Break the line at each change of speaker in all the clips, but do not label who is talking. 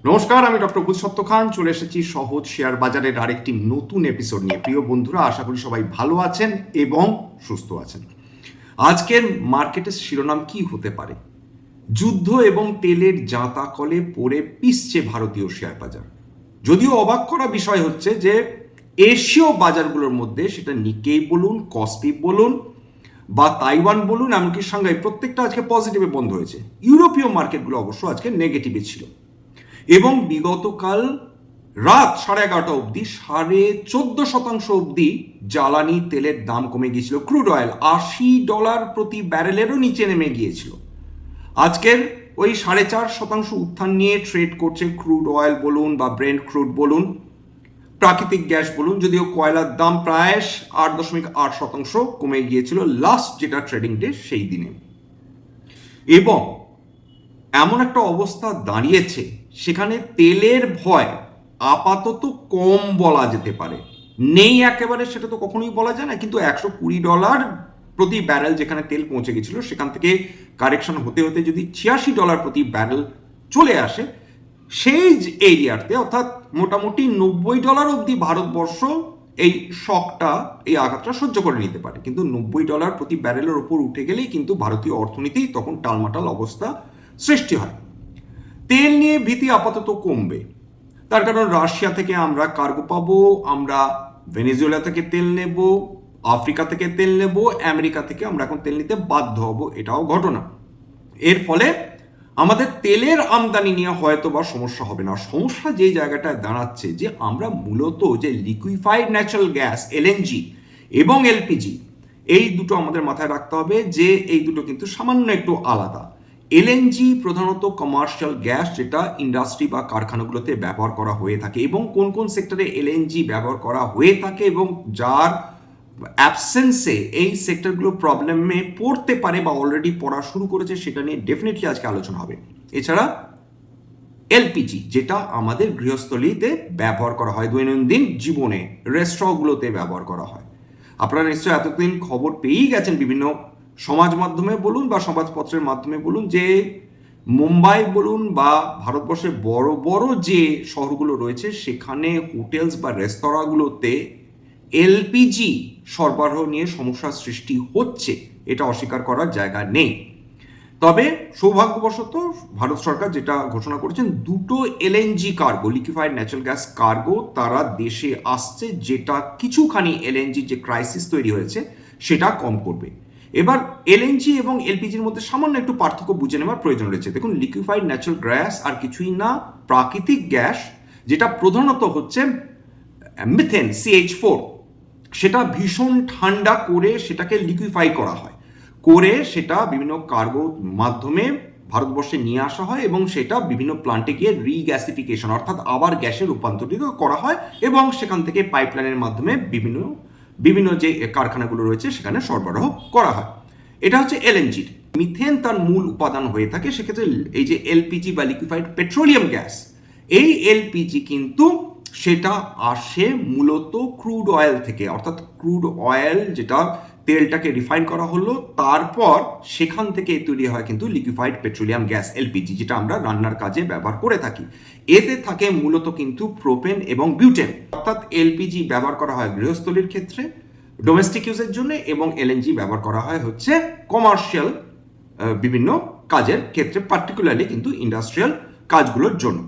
নমস্কার, আমি ডক্টর বুধসত্ত খান চলে এসেছি সহজ শেয়ার বাজারের আরেকটি নতুন এপিসোড নিয়ে। প্রিয় বন্ধুরা, আশা করি সবাই ভালো আছেন এবং সুস্থ আছেন। আজকের মার্কেটের শিরোনাম কি হতে পারে? যুদ্ধ এবং তেলের জাঁতাকলে পড়ে পিছছে ভারতীয় শেয়ার বাজার। যদিও অবাক করা বিষয় হচ্ছে যে এশীয় বাজারগুলোর মধ্যে, সেটা নিকেই বলুন, কসপি বলুন বা তাইওয়ান বলুন, এমনকি সাংহাই, প্রত্যেকটা আজকে পজিটিভে বন্ধ হয়েছে। ইউরোপীয় মার্কেটগুলো অবশ্য আজকে নেগেটিভে ছিল এবং বিগতকাল রাত 11:30 অবধি 14.5% অবধি জ্বালানি তেলের দাম কমে গিয়েছিল। ক্রুড অয়েল $80 প্রতি ব্যারেলেরও নিচে নেমে গিয়েছিল। আজকের ওই 4.5% উত্থান নিয়ে ট্রেড করছে ক্রুড অয়েল বলুন বা ব্রেন্ট ক্রুড বলুন, প্রাকৃতিক গ্যাস বলুন, যদিও কয়লার দাম প্রায় 8.8% কমে গিয়েছিল লাস্ট যেটা ট্রেডিং ডে সেই দিনে। এবং এমন একটা অবস্থা দাঁড়িয়েছে সেখানে তেলের ভয় আপাতত কম বলা যেতে পারে, নেই একেবারে সেটা তো কখনোই বলা যায় না, কিন্তু $120 প্রতি ব্যারেল যেখানে তেল পৌঁছে গেছিল সেখান থেকে কারেকশন হতে হতে যদি $86 প্রতি ব্যারেল চলে আসে, সেই এরিয়াতে অর্থাৎ মোটামুটি $90 অবধি ভারতবর্ষ এই শকটা, এই আঘাতটা সহ্য করে নিতে পারে। কিন্তু $90 প্রতি ব্যারেলের ওপর উঠে গেলেই কিন্তু ভারতীয় অর্থনীতি তখন টালমাটাল অবস্থা সৃষ্টি হয়। তেল নিয়ে ভীতি আপাতত কমবে, তার কারণ রাশিয়া থেকে আমরা কার্গো পাবো, আমরা ভেনেজুয়েলা থেকে তেল নেব, আফ্রিকা থেকে তেল নেব, আমেরিকা থেকে আমরা এখন তেল নিতে বাধ্য হব, এটাও ঘটনা। এর ফলে আমাদের তেলের আমদানি নিয়ে হয়তো বা সমস্যা হবে না। সমস্যা যেই জায়গাটায় দাঁড়াচ্ছে যে আমরা মূলত যে লিকুইফাইড ন্যাচারাল গ্যাস এলএনজি এবং এলপিজি, এই দুটো আমাদের মাথায় রাখতে হবে যে এই দুটো কিন্তু সামান্য একটু আলাদা। এলএনজি প্রধানত কমার্শিয়াল গ্যাস, যেটা ইন্ডাস্ট্রি বা কারখানাগুলোতে ব্যবহার করা হয়ে থাকে, এবং কোন কোন সেক্টরে এলএনজি ব্যবহার করা হয়ে থাকে এবং যার অ্যাবসেন্সে এই সেক্টরগুলো প্রবলেমে পড়তে পারে বা অলরেডি পড়া শুরু করেছে, সেটা নিয়ে ডেফিনেটলি আজকে আলোচনা হবে। এছাড়া এলপিজি, যেটা আমাদের গৃহস্থলীতে ব্যবহার করা হয়, দৈনন্দিন জীবনে রেস্টুরেন্টগুলোতে ব্যবহার করা হয়। আপনারা নিশ্চয়ই এতদিন খবর পেয়েই গেছেন বিভিন্ন সমাজ মাধ্যমে বলুন বা সংবাদপত্রের মাধ্যমে বলুন যে মুম্বাই বলুন বা ভারতবর্ষের বড় বড় যে শহরগুলো রয়েছে সেখানে হোটেলস বা রেস্তোরাঁগুলোতে এলপিজি সরবরাহ নিয়ে সমস্যার সৃষ্টি হচ্ছে, এটা অস্বীকার করার জায়গা নেই। তবে সৌভাগ্যবশত ভারত সরকার যেটা ঘোষণা করেছেন, 2টো LNG cargo, liquefied natural gas cargo, তারা দেশে আসছে, যেটা কিছুখানি এলএনজি যে ক্রাইসিস তৈরি হয়েছে সেটা কম করবে। এবার এলএনজি এবং এলপিজির মধ্যে সামান্য একটু পার্থক্য বুঝে নেওয়ার প্রয়োজন রয়েছে। দেখুন, লিকুইফাইড ন্যাচারাল গ্যাস আর কিছুই না, প্রাকৃতিক গ্যাস, যেটা প্রধানত হচ্ছে মিথেন, CH4, সেটা ভীষণ ঠান্ডা করে সেটাকে লিকুইফাই করা হয়, করে সেটা বিভিন্ন কার্গো মাধ্যমে ভারতবর্ষে নিয়ে আসা হয় এবং সেটা বিভিন্ন প্লান্টে গিয়ে রিগ্যাসিফিকেশন অর্থাৎ আবার গ্যাসে রূপান্তরিত করা হয় এবং সেখান থেকে পাইপলাইনের মাধ্যমে বিভিন্ন বিভিন্ন যে কারখানাগুলো রয়েছে সেখানে সরবরাহ করা হয়। এটা হচ্ছে এলএনজি। মিথেন তার মূল উপাদান হয়ে থাকে, সেক্ষেত্রে এই যে এলপিজি বা লিকুইফাইড পেট্রোলিয়াম গ্যাস, এই এলপিজি কিন্তু সেটা আসে মূলত ক্রুড অয়েল থেকে, অর্থাৎ ক্রুড অয়েল যেটা তেলটাকে রিফাইন করা হলো, তারপর সেখান থেকে তৈরি হয় কিন্তু লিকুইফাইড পেট্রোলিয়াম গ্যাস এলপিজি, যেটা আমরা রান্নার কাজে ব্যবহার করে থাকি। এতে থাকে মূলত কিন্তু প্রোপেন এবং বিউটেন, অর্থাৎ এলপিজি ব্যবহার করা হয় গৃহস্থলীর ক্ষেত্রে ডোমেস্টিক ইউজের জন্য এবং এলএনজি ব্যবহার করা হয় হচ্ছে কমার্শিয়াল বিভিন্ন কাজের ক্ষেত্রে, পার্টিকুলারলি কিন্তু ইন্ডাস্ট্রিয়াল কাজগুলোর জন্য।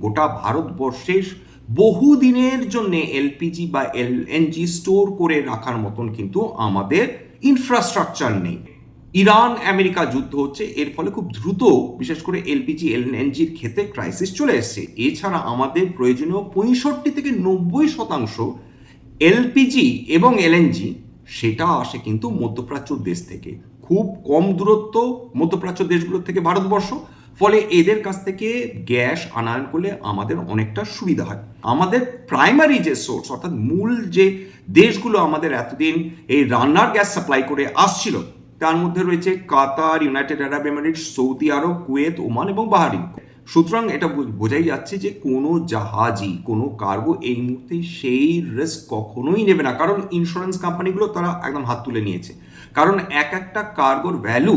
গোটা ভারতবর্ষের বহুদিনের জন্য এলপিজি বা এলএনজি স্টোর করে রাখার মতন কিন্তু আমাদের ইনফ্রাস্ট্রাকচার নেই। ইরান আমেরিকা যুদ্ধ হচ্ছে, এর ফলে খুব দ্রুত বিশেষ করে এলপিজি এলএনজির ক্ষেত্রে ক্রাইসিস চলে এসছে। এছাড়া আমাদের প্রয়োজনীয় 65 থেকে 90% এলপিজি এবং এলএনজি সেটা আসে কিন্তু মধ্যপ্রাচ্য দেশ থেকে, খুব কম দূরত্ব মধ্যপ্রাচ্য দেশগুলোর থেকে ভারতবর্ষ, ফলে এদের কাছ থেকে গ্যাস আনয়ন করলে আমাদের অনেকটা সুবিধা হয়। আমাদের প্রাইমারি যে সোর্স অর্থাৎ মূল যে দেশগুলো আমাদের এতদিন এই রান্নার গ্যাস সাপ্লাই করে আসছিল, তার মধ্যে রয়েছে কাতার, ইউনাইটেড আরব এমিরেটস, সৌদি আরব, কুয়েত, ওমান এবং বাহারিন। সুতরাং এটা বোঝাই যাচ্ছে যে কোনো জাহাজই, কোনো কার্গো এই মুহূর্তে সেই রিস্ক কখনোই নেবে না, কারণ ইন্স্যুরেন্স কোম্পানিগুলো তারা একদম হাত তুলে নিয়েছে। কারণ এক একটা কার্গোর ভ্যালু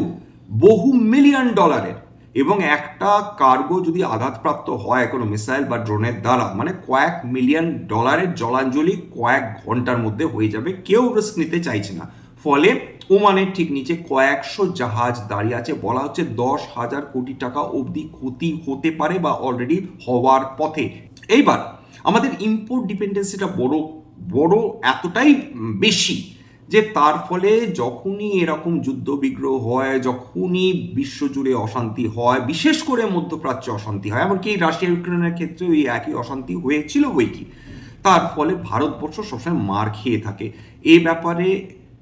বহু $1 মিলিয়ন। এবং একটা কার্গো যদি আঘাতপ্রাপ্ত হয় কোনো মিসাইল বা ড্রোনের দ্বারা, মানে কয়েক মিলিয়ন ডলারের জলাঞ্জলি কয়েক ঘন্টার মধ্যে হয়ে যাবে, কেউ রিস্ক নিতে চাইছে না। ফলে ওমানের ঠিক নিচে কয়েকশো জাহাজ দাঁড়িয়ে আছে, বলা হচ্ছে 10,000 কোটি টাকা অবধি ক্ষতি হতে পারে বা অলরেডি হওয়ার পথে। এইবার আমাদের ইম্পোর্ট ডিপেন্ডেন্সিটা বড় বড় এতটাই বেশি যে তার ফলে যখনই এরকম যুদ্ধ বিগ্রহ হয়, যখনই বিশ্বজুড়ে অশান্তি হয়, বিশেষ করে মধ্যপ্রাচ্যে অশান্তি হয়, এমনকি রাশিয়া ইউক্রেনের ক্ষেত্রে ওই একই অশান্তি হয়েছিল বই কি, তার ফলে ভারতবর্ষ সবসময় মার খেয়ে থাকে। এ ব্যাপারে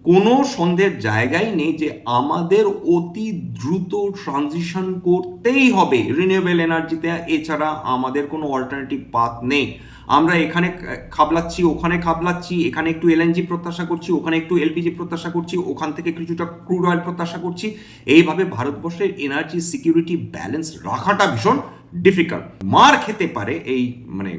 কোনো সন্দেহের জায়গাই নেই যে আমাদের অতি দ্রুত ট্রানজিশন করতেই হবে রিনিউয়েবল এনার্জিতে, এছাড়া আমাদের কোনো অল্টারনেটিভ পাথ নেই। আমরা এখানে খাবলাচ্ছি, ওখানে খাবলাচ্ছি, এখানে একটু এলএনজি প্রত্যাশা করছি, ওখানে একটু এলপিজি প্রত্যাশা করছি, ওখান থেকে কিছুটা ক্রুড অয়েল প্রত্যাশা করছি। এইভাবে ভারতবর্ষের এনার্জি সিকিউরিটি ব্যালেন্স রাখাটা ভীষণ ডিফিকাল্ট। মার খেতে পারে এই মানে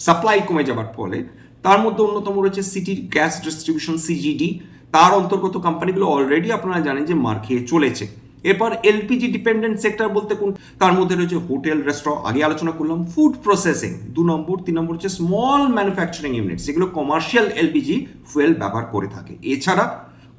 সাপ্লাই কমে যাবার ফলে। তার মধ্যে অন্যতম রয়েছে সিটি গ্যাস ডিস্ট্রিবিউশন, সিজিডি, তার অন্তর্গত কোম্পানিগুলো অলরেডি আপনারা জানেন যে মার খেয়ে চলেছে। এরপর এলপিজি ডিপেন্ডেন্ট সেক্টর বলতে কোন, তার মধ্যে রয়েছে হোটেল, রেস্টুরেন্ট, আগে আলোচনা করলাম, ফুড প্রসেসিং 2 নম্বর, 3 নম্বর হচ্ছে স্মল ম্যানুফ্যাকচারিং ইউনিটস, যেগুলো কমার্শিয়াল এলপিজি ফুয়েল ব্যবহার করে থাকে। এছাড়া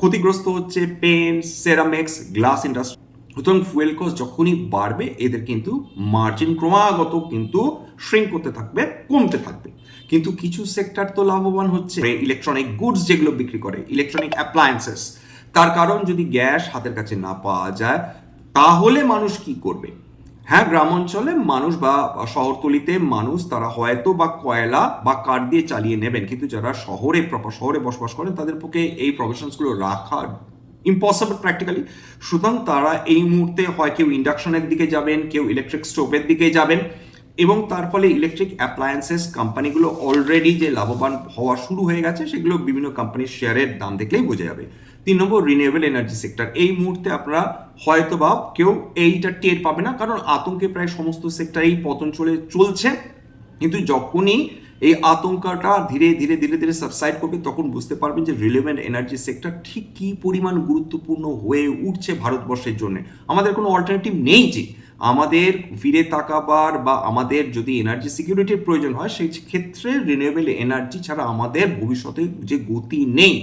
ক্ষতিগ্রস্ত হচ্ছে পেন্ট, সেরামিক্স, গ্লাস ইন্ডাস্ট্রি। সুতরাং ফুয়েল কস্ট যখনই বাড়বে এদের কিন্তু মার্জিন ক্রমাগত কিন্তু শ্রিঙ্ক করতে থাকবে, কমতে থাকবে। কিন্তু কিছু সেক্টর তো লাভবান হচ্ছে, ইলেকট্রনিক গুডস যেগুলো বিক্রি করে, ইলেকট্রনিক অ্যাপ্লায়েন্সেস। তার কারণ যদি গ্যাস হাতের কাছে না পাওয়া যায় তাহলে মানুষ কি করবে? হ্যাঁ, গ্রাম অঞ্চলে মানুষ বা শহরতলিতে মানুষ তারা হয়তো বা কয়লা বা কাঠ দিয়ে চালিয়ে নেবেন, কিন্তু যারা শহরে শহরে বসবাস করেন তাদের পক্ষে এই প্রফেশনসগুলো রাখা ইম্পসিবল প্র্যাকটিক্যালি। সুতরাং তারা এই মুহূর্তে হয় কেউ ইন্ডাকশনের দিকে যাবেন, কেউ ইলেকট্রিক স্টোভের দিকে যাবেন, এবং তার ফলে ইলেকট্রিক অ্যাপ্লায়েন্সেস কোম্পানিগুলো অলরেডি যে লাভবান হওয়া শুরু হয়ে গেছে সেগুলো বিভিন্ন কোম্পানির শেয়ারের দাম দেখলেই বোঝা যাবে। 3 নম্বর রিনিউয়েবল এনার্জি সেক্টর। এই মুহূর্তে আপনারা হয়তো বা কেউ এইটা টের পাবে না, কারণ আতঙ্কে প্রায় সমস্ত সেক্টরেই পতন চলছে। কিন্তু যখনই এই আতঙ্কটা ধীরে ধীরে ধীরে ধীরে সাবসাইড করবে তখন বুঝতে পারবেন যে রিনিউয়েবল এনার্জি সেক্টর ঠিক কী পরিমাণ গুরুত্বপূর্ণ হয়ে উঠছে ভারতবর্ষের জন্য। আমাদের কোনো অল্টারনেটিভ নেই যে আমাদের ফিরে তাকাবার বা আমাদের যদি এনার্জি সিকিউরিটির প্রয়োজন হয় সেই ক্ষেত্রে রিনিউয়েবল এনার্জি ছাড়া আমাদের ভবিষ্যতে যে গতি নেই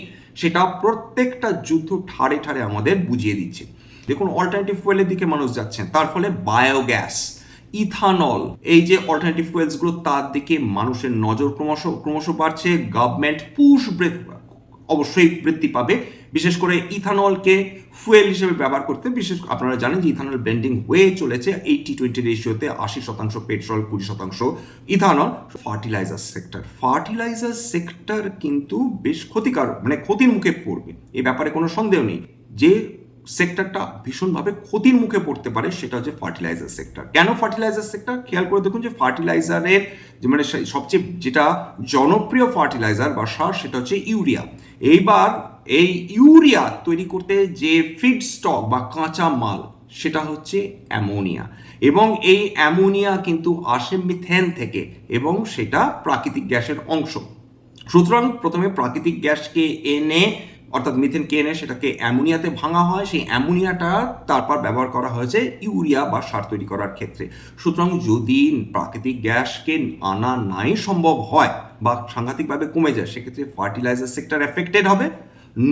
সেটা প্রত্যেকটা যুদ্ধ ঠাড়ে ঠাড়ে আমাদের বুঝিয়ে দিচ্ছে। দেখুন, অল্টারনেটিভ ফুয়েলের দিকে মানুষ যাচ্ছেন, তার ফলে বায়োগ্যাস, ইথানল, এই যে অল্টারনেটিভ ফুয়েলসগুলো তার দিকে মানুষের নজর ক্রমশ ক্রমশ বাড়ছে। গভর্নমেন্ট পুশ অবশ্যই বৃদ্ধি পাবে, বিশেষ করে ইথানলকে ফুয়েল হিসেবে ব্যবহার করতে। আপনারা জানেন যে ইথানল ব্লেন্ডিং হয়ে চলেছে 80-20 রেশিওতে, 80% পেট্রোল, 20% ইথানল। ফার্টিলাইজার সেক্টর কিন্তু বেশ ক্ষতিকারক, মানে ক্ষতির মুখে পড়বে, এ ব্যাপারে কোনো সন্দেহ নেই। যে সেক্টরটা ভীষণভাবে ক্ষতির মুখে পড়তে পারে সেটা হচ্ছে ফার্টিলাইজার সেক্টর। কেন ফার্টিলাইজার সেক্টর? খেয়াল করে দেখুন যে ফার্টিলাইজারের মানে সবচেয়ে যেটা জনপ্রিয় ফার্টিলাইজার বা সার সেটা হচ্ছে ইউরিয়া। এইবার এই ইউরিয়া তৈরি করতে যে ফিড স্টক বা কাঁচা মাল সেটা হচ্ছে অ্যামোনিয়া, এবং এই অ্যামোনিয়া কিন্তু আসে মিথেন থেকে এবং সেটা প্রাকৃতিক গ্যাসের অংশ। সুতরাং প্রথমে প্রাকৃতিক গ্যাসকে এনে, অর্থাৎ মিথেনকে এনে সেটাকে অ্যামোনিয়াতে ভাঙা হয়, সেই অ্যামোনিয়াটা তারপর ব্যবহার করা হয়েছে ইউরিয়া বা সার তৈরি করার ক্ষেত্রে। সুতরাং যদি প্রাকৃতিক গ্যাসকে আনা নাই সম্ভব হয় বা সাংঘাতিকভাবে কমে যায় সেক্ষেত্রে ফার্টিলাইজার সেক্টর এফেক্টেড হবে।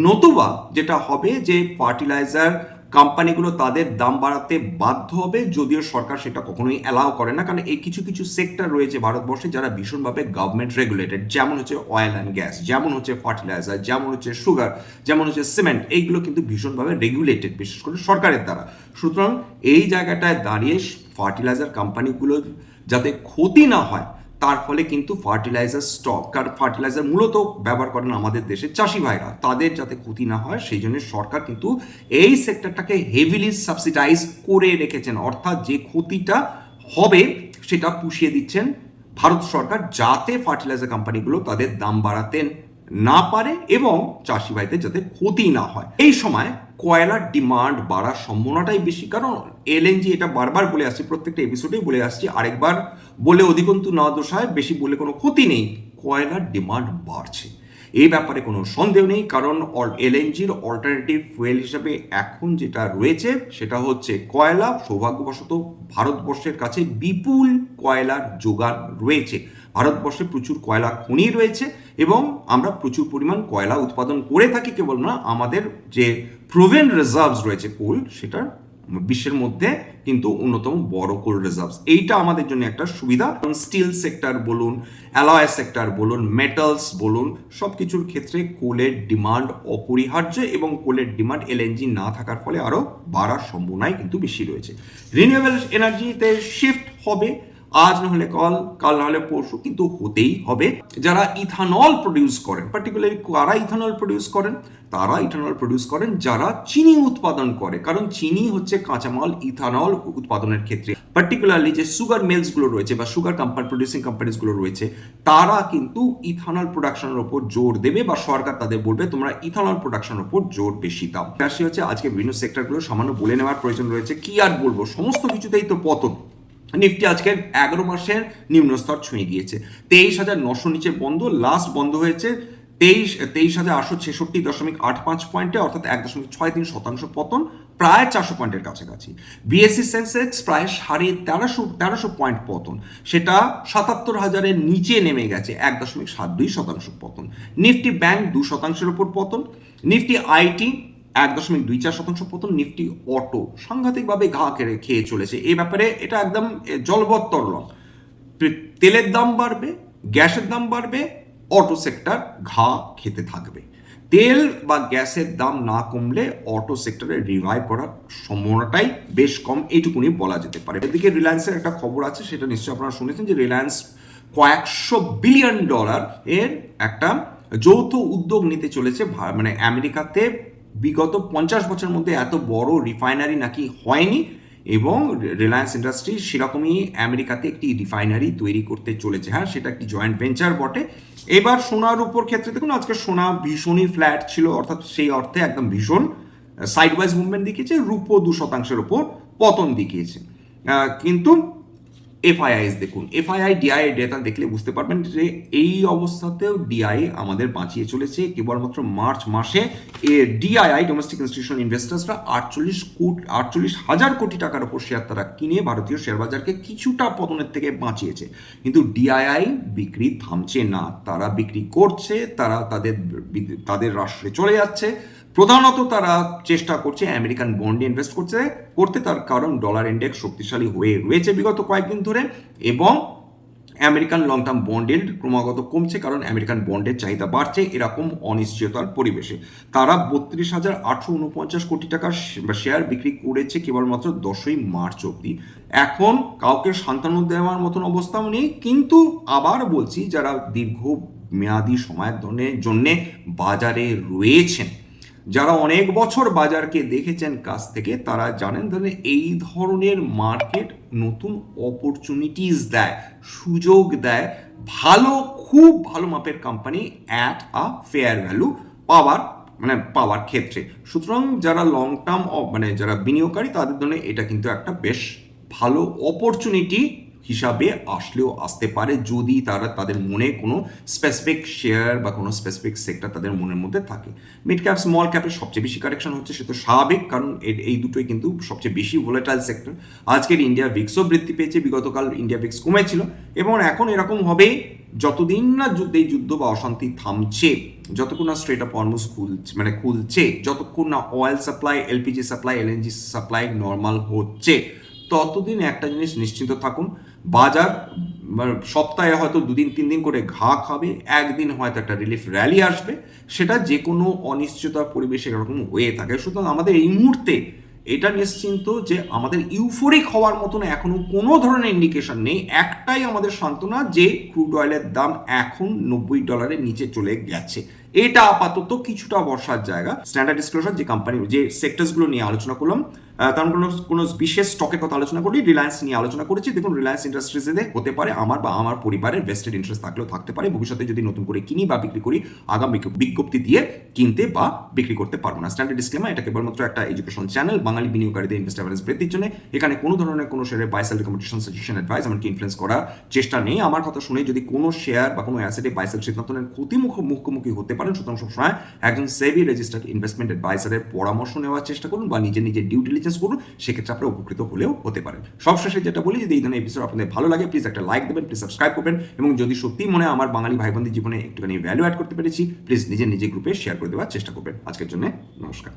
নতুবা যেটা হবে যে ফার্টিলাইজার কোম্পানিগুলো তাদের দাম বাড়াতে বাধ্য হবে, যদিও সরকার সেটা কখনোই অ্যালাউ করে না, কারণ এই কিছু কিছু সেক্টর রয়েছে ভারতবর্ষে যারা ভীষণভাবে গভর্নমেন্ট রেগুলেটেড, যেমন হচ্ছে অয়েল অ্যান্ড গ্যাস, যেমন হচ্ছে ফার্টিলাইজার, যেমন হচ্ছে সুগার, যেমন হচ্ছে সিমেন্ট। এইগুলো কিন্তু ভীষণভাবে রেগুলেটেড বিশেষ করে সরকারের দ্বারা। সুতরাং এই জায়গাটায় দাঁড়িয়ে ফার্টিলাইজার কোম্পানিগুলো যাতে ক্ষতি না হয় তার ফলে কিন্তু ফার্টিলাইজার স্টক, কারণ ফার্টিলাইজার মূলত ব্যবহার করেন আমাদের দেশের চাষি ভাইরা, তাদের যাতে ক্ষতি না হয় সেই জন্য সরকার কিন্তু এই সেক্টরটাকে হেভিলি সাবসিডাইজ করে রেখেছেন, অর্থাৎ যে ক্ষতিটা হবে সেটা পুষিয়ে দিচ্ছেন ভারত সরকার, যাতে ফার্টিলাইজার কোম্পানিগুলো তাদের দাম বাড়াতে না পারে এবং চাষি ভাইদের যাতে ক্ষতি না হয়। এই সময় কয়লার ডিমান্ড বাড়ার সম্ভাবনাটাই বেশি, কারণ এলএনজি, এটা বারবার বলে আসছি, প্রত্যেকটা এপিসোডেই বলে আসছি, আরেকবার বলে অধিকন্তু না দোষায়, বেশি বলে কোনো ক্ষতি নেই, কয়লার ডিমান্ড বাড়ছে। এই ব্যাপারে কোনো সন্দেহ নেই, কারণ এলএনজির অল্টারনেটিভ ফুয়েল হিসাবে এখন যেটা রয়েছে সেটা হচ্ছে কয়লা। সৌভাগ্যবশত ভারতবর্ষের কাছে বিপুল কয়লার যোগান রয়েছে, ভারতবর্ষে প্রচুর কয়লা খনি রয়েছে এবং আমরা প্রচুর পরিমাণ কয়লা উৎপাদন করে থাকি। কেবল না, আমাদের যে প্রোভেন রিজার্ভস রয়েছে কোল, সেটা বিশ্বের মধ্যে কিন্তু অন্যতম বড় কোল রিজার্ভস। এইটা আমাদের জন্য একটা সুবিধা। স্টিল সেক্টর বলুন, অ্যালয় সেক্টর বলুন, মেটালস বলুন, সব কিছুর ক্ষেত্রে কোলের ডিমান্ড অপরিহার্য এবং কোলের ডিমান্ড এলএনজি না থাকার ফলে আরও বাড়ার সম্ভাবনাই কিন্তু বেশি রয়েছে। রিনিউয়েবল এনার্জিতে শিফট হবে, আজ না হলে কাল না হলে পরশু, কিন্তু হতেই হবে। যারা ইথানল প্রডিউস করেন, পার্টিকুলারলি কারা ইথানল প্রডিউস করেন? তারা ইথানল প্রডিউস করেন যারা চিনি উৎপাদন করে, কারণ চিনি হচ্ছে কাঁচামাল ইথানল উৎপাদনের ক্ষেত্রে। পার্টিকুলারলি যে সুগার মিলসগুলো রয়েছে বা সুগার প্রডিউসিং কোম্পানিজগুলো রয়েছে, তারা কিন্তু ইথানল প্রোডাকশনের ওপর জোর দেবে বা সরকার তাদের বলবে তোমরা ইথানল প্রোডাকশনের ওপর জোর বেশি দাও। আসি হচ্ছে আজকে বিভিন্ন সেক্টরগুলো সামান্য বলে নেওয়ার প্রয়োজন রয়েছে। কি আর বলবো, সমস্ত কিছুতেই তো পতন। নিফটি আজকে 11 মাসের নিম্ন স্তর ছুঁয়ে গিয়েছে, 23,900 নিচে বন্ধ। লাস্ট বন্ধ হয়েছে 23,866.85 পয়েন্টে, অর্থাৎ 1.63% পতন, প্রায় 400 পয়েন্টের কাছাকাছি। বিএসসি সেন্সেক্স প্রায় 1350 পয়েন্ট পতন, সেটা 77,000-এর নিচে নেমে গেছে, 1.72% পতন। নিফটি ব্যাংক 2%-এর উপর পতন। নিফটি আইটি 1.24% পতন। নিফটি অটো সাংঘাতিকভাবে ঘা খেয়ে চলেছে। এই ব্যাপারে এটা একদম জলবত্তর লং। তেলের দাম বাড়বে, গ্যাসের দাম বাড়বে, অটো সেক্টর ঘা খেতে থাকবে। তেল বা গ্যাসের দাম না কমলে অটো সেক্টরে রিভাইভ করার সম্ভাবনাটাই বেশ কম, এইটুকুনি বলা যেতে পারে। এদিকে রিলায়েন্সের একটা খবর আছে, সেটা নিশ্চয়ই আপনারা শুনেছেন যে রিলায়েন্স কয়েকশো বিলিয়ন ডলার এর একটা যৌথ উদ্যোগ নিতে চলেছে। মানে আমেরিকাতে বিগত 50 বছরের মধ্যে এত বড় রিফাইনারি নাকি হয়নি, এবং রিলায়েন্স ইন্ডাস্ট্রি সেরকমই আমেরিকাতে একটি রিফাইনারি তৈরি করতে চলেছে। হ্যাঁ, সেটা একটি জয়েন্ট ভেঞ্চার বটে। এবার সোনার উপর ক্ষেত্রে দেখুন, আজকে সোনা ভীষণই ফ্ল্যাট ছিল, অর্থাৎ সেই অর্থে একদম ভীষণ সাইডওয়াইজ মুভমেন্ট দেখিয়েছে। রুপো 2%-এর উপর পতন দেখিয়েছে। কিন্তু এফআইআইস দেখুন, এফআইআই ডিআই ডেটা দেখলে বুঝতে পারবেন যে এই অবস্থাতেও ডিআই আমাদের বাঁচিয়ে চলেছে। কেবলমাত্র মার্চ মাসে ডিআইআই ডোমেস্টিক ইনস্টিটিউশনাল ইনভেস্টার্সরা 48,000 কোটি টাকার উপর শেয়ার তারা কিনে ভারতীয় শেয়ার বাজারকে কিছুটা পতনের থেকে বাঁচিয়েছে। কিন্তু ডিআইআই বিক্রি থামছে না, তারা বিক্রি করছে, তারা তাদের রাষ্ট্রে চলে যাচ্ছে। প্রধানত তারা চেষ্টা করছে আমেরিকান বন্ডে ইনভেস্ট করতে, তার কারণ ডলার ইন্ডেক্স শক্তিশালী হয়ে রয়েছে বিগত কয়েকদিন ধরে, এবং American long term bond yield ক্রমাগত কমছে, কারণ আমেরিকান বন্ডের চাহিদা বাড়ছে। এরকম অনিশ্চয়তার পরিবেশে তারা 32,849 কোটি টাকার শেয়ার বিক্রি করেছে কেবলমাত্র 10ই মার্চ অবধি। এখন কাউকে সান্ত্বনা দেওয়ার মতন অবস্থাও নেই, কিন্তু আবার বলছি, যারা দীর্ঘ মেয়াদী সময়ের জন্যে বাজারে রয়েছেন, যারা অনেক বছর বাজারকে দেখেছেন কাছ থেকে, তারা জানেন এই ধরনের মার্কেট নতুন অপরচুনিটিস দেয়, সুযোগ দেয় খুব ভালো মাপের company at a fair value পাওয়ার ক্ষেত্রে। সুতরাং যারা লং টার্ম যারা বিনিয়োগকারী, তাদের জন্য এটা কিন্তু একটা বেশ ভালো অপরচুনিটি হিসাবে আসলেও আসতে পারে, যদি তাদের মনে কোনো স্পেসিফিক শেয়ার বা কোনো স্পেসিফিক সেক্টর তাদের মনের মধ্যে থাকে। মিড ক্যাপ স্মল ক্যাপের সবচেয়ে বেশি কারেকশন হচ্ছে, সে তো স্বাভাবিক, কারণ এই দুটোই কিন্তু সবচেয়ে বেশি ভোলাটাইল সেক্টর। আজকের ইন্ডিয়া ভিক্সও বৃদ্ধি পেয়েছে, বিগতকাল ইন্ডিয়া ভিক্স কমেছিল, এবং এখন এরকম হবে যতদিন না এই যুদ্ধ বা অশান্তি থামছে, যতক্ষণ না স্ট্রেট আপ হরমুজ খুলছে, যতক্ষণ না oil supply, LPG supply, LNG supply normal হচ্ছে, ততদিন একটা জিনিস নিশ্চিন্ত থাকুন, বাজার সপ্তাহে হয়তো 2-3 দিন করে ঘা খাবে, একদিন হয়তো একটা রিলিফ র্যালি আসবে, সেটা যে কোনো অনিশ্চয়তার পরিবেশে এরকম হয়ে থাকে। সুতরাং আমাদের এই মুহূর্তে এটা নিশ্চিন্ত যে আমাদের ইউফোরিক হওয়ার মতন এখনো কোনো ধরনের ইন্ডিকেশন নেই। একটাই আমাদের সান্ত্বনা যে ক্রুড অয়েলের দাম এখন $90 নিচে চলে গেছে, এটা আপাতত কিছুটা বর্ষার জায়গা। স্ট্যান্ডার্ড ডিসক্লোজার যে কোম্পানি যে সেক্টরসগুলো নিয়ে আলোচনা করলাম, কারণ কোনো বিশেষ স্টকের কথা আলোচনা করি, রিলায়েন্স নিয়ে আলোচনা করেছি। দেখুন, রিলায়েন্স ইন্ডাস্ট্রিজে হতে পারে আমার বা আমার পরিবারের ভেস্টেড ইন্টারেস্ট থাকলেও থাকতে পারে, ভবিষ্যতে যদি নতুন করে কিনি বা বিক্রি করি, আগাম বিজ্ঞপ্তি দিয়ে কিনতে বা বিক্রি করতে পারবো না। স্ট্যান্ডার্ড ডিসক্লেমার, এটা কেবলমাত্র একটা এডুকেশন চ্যানেল, বাঙালি বিনিয়োগকারীদের ইনভেস্ট অ্যাভারেজ বৃদ্ধির জন্য। এখানে কোনো ধরনের কোনো শেয়ারের buy sell recommendation, suggestion, advice এমনকি ইনফ্লুয়েন্স করার চেষ্টা নেই। আমার কথা শুনে যদি কোনো শেয়ার বা কোনো অ্যাসেটে বাই সেল সিদ্ধান্ত নেন, ক্ষতির মুখোমুখি হতে পারেন। সুতরাং সবসময় একজন সেবি রেজিস্টার্ড ইনভেস্টমেন্ট অ্যাডভাইজারের পরামর্শ নেওয়ার চেষ্টা করুন বা নিজে ডিউ ডিলিজেন্স করুন, সেক্ষেত্রে আপনারা উপকৃত হলেও হতে পারেন। সবশেষে যেটা বলি, যদি এই ধরনের এপিসোড আপনাদের ভালো লাগে প্লিজ একটা লাইক দেবেন, প্লিজ সাবস্ক্রাইব করবেন, এবং যদি সত্যিই মনে হয় আমার বাঙালি ভাই বোনদের জীবনে একটুখানি ভ্যালু অ্যাড করতে পেরেছি, প্লিজ নিজের গ্রুপে শেয়ার করে দেওয়ার চেষ্টা করবেন। আজকের জন্য নমস্কার।